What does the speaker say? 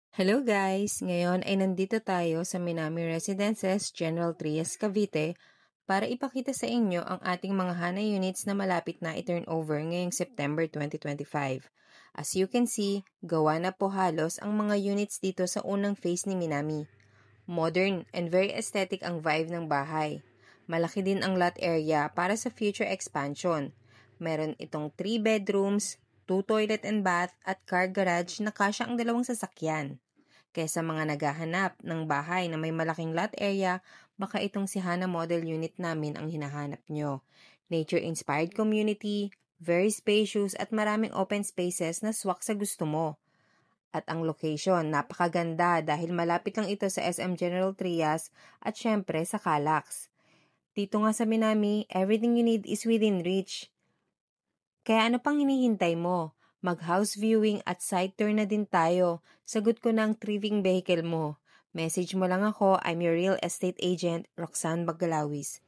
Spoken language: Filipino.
Hello guys! Ngayon ay nandito tayo sa Minami Residences, General Trias, Cavite para ipakita sa inyo ang ating mga HANA units na malapit na i-turn over ngayong September 2025. As you can see, gawa na po halos ang mga units dito sa unang phase ni Minami. Modern and very aesthetic ang vibe ng bahay. Malaki din ang lot area para sa future expansion. Meron itong 3 bedrooms, 2 toilet and bath at car garage na kasya ang 2 sasakyan. Kaya sa mga naghahanap ng bahay na may malaking lot area, baka itong si Hana model unit namin ang hinahanap nyo. Nature-inspired community, very spacious at maraming open spaces na swak sa gusto mo. At ang location, napakaganda dahil malapit lang ito sa SM General Trias at syempre sa Calax. Dito nga sa Minami, everything you need is within reach. Kaya ano pang hinihintay mo? Mag-house viewing at site tour na din tayo. Sagot ko ng thriving vehicle mo. Message mo lang ako, I'm your real estate agent, Roxanne Bagalawis.